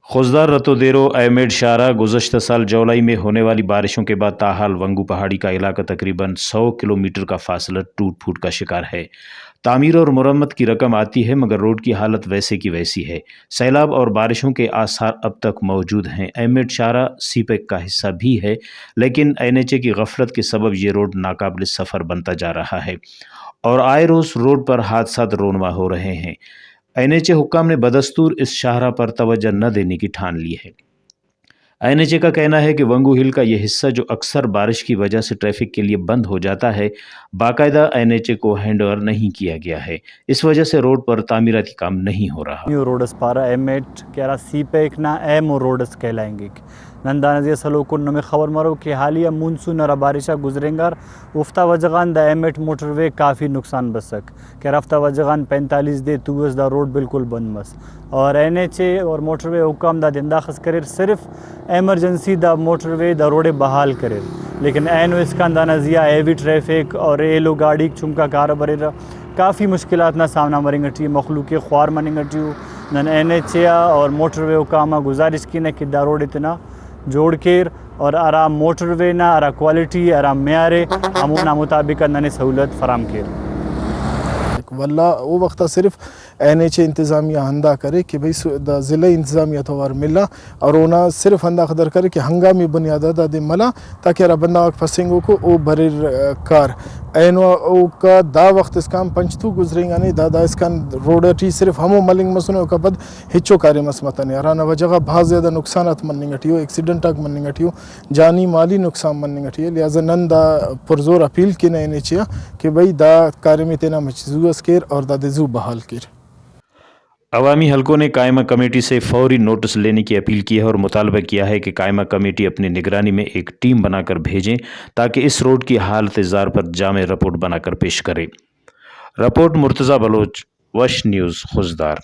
खुजदार रतोदेरो अहमद शाहरा गुज़श्ता साल जुलाई में होने वाली बारिशों के बाद ताहाल वंगू पहाड़ी का इलाका तकरीबन 100 किलोमीटर का फासला टूट फूट का शिकार है। तामीर और मरम्मत की रकम आती है मगर रोड की हालत वैसे की वैसी है। सैलाब और बारिशों के आसार अब तक मौजूद हैं। अहमद शाहरा सीपेक का हिस्सा भी है, लेकिन एनएचए की गफलत के सबब ये रोड नाकाबिल सफ़र बनता जा रहा है और आए रोज़ रोड पर हादसात रोनमा हो रहे हैं। एनएचए हुक्काम ने बदस्तूर इस शाहरा पर तवज्जो न देने की ठान ली है। एनएचए का कहना है कि वंगू हिल का यह हिस्सा जो अक्सर बारिश की वजह से ट्रैफिक के लिए बंद हो जाता है, बाकायदा एनएचए को हैंडओवर नहीं किया गया है। इस वजह से रोड पर तामीराती काम नहीं हो रहा। रोडस पारा एमेट क्या सीपेक ना एम रोडस कहलाएंगे नंदानजिया सलोकुन में खबर मरो कि हालिया मानसून और बारिशा गुजरेंगर उफ्ता वजगान द एमेट मोटरवे काफ़ी नुकसान बसक कि रफ्ता वजगान 45 दे तुवस द रोड बिल्कुल बंद मस और एनएचए और मोटरवे हुक्म द दिंदाखस करे सिर्फ एमरजेंसी द मोटरवे द रोडे बहाल करे, लेकिन एन इसका अंदानजिया हेवी ट्रैफिक और एलो गाड़ी चुमका कार बरेरा काफ़ी मुश्किलात ना सामना मरेंगटी मखलूक ख्वार मनेंगटी नन एनएचए और मोटरवे हुक्म गुजारिश की न कि द रोड इतना जोड़ केर और आराम मोटरवे ना आरा क्वालिटी आराम म्यारे अमूना मुताबिक नने सहूलत फराम केर वल्ला वो वक्त सिर्फ एनएचए इंतज़ामिया हंदा करे कि भाई ज़िला इंतज़ामिया तो वार मिला और ओना सिर्फ हंदा खदर करे कि हंगामी बुनियाद दे मला ताकि अरा बंदा फसेंगो को ओ बरिर कार एनो ओ का दा वक्त इसकाम पंचतू गुजरेंगा नहीं दादा इसकान रोडटी सिर्फ हमो मलिंग मसुने का बद हिच्चो कार्य मसमतने अराना वजह बहुत ज़्यादा नुकसानात मननिंगटियो एक्सीडेंट तक मननिंगटियो जानी माली नुकसान मननिंगटियो लिहाजा नंदा पुरजोर अपील की न एनएचए कि भाई दा कार्य में तेना मचजूस केर और दा देजू बहाल केर। अवामी हलकों ने कायमा कमेटी से फौरी नोटिस लेने की अपील की है और मुतालबा किया है कि कायमा कमेटी अपनी निगरानी में एक टीम बनाकर भेजें ताकि इस रोड की हालत ज़ार पर जामे रिपोर्ट बनाकर पेश करे। रिपोर्ट मुर्तज़ा बलोच, वश न्यूज़, खुजदार।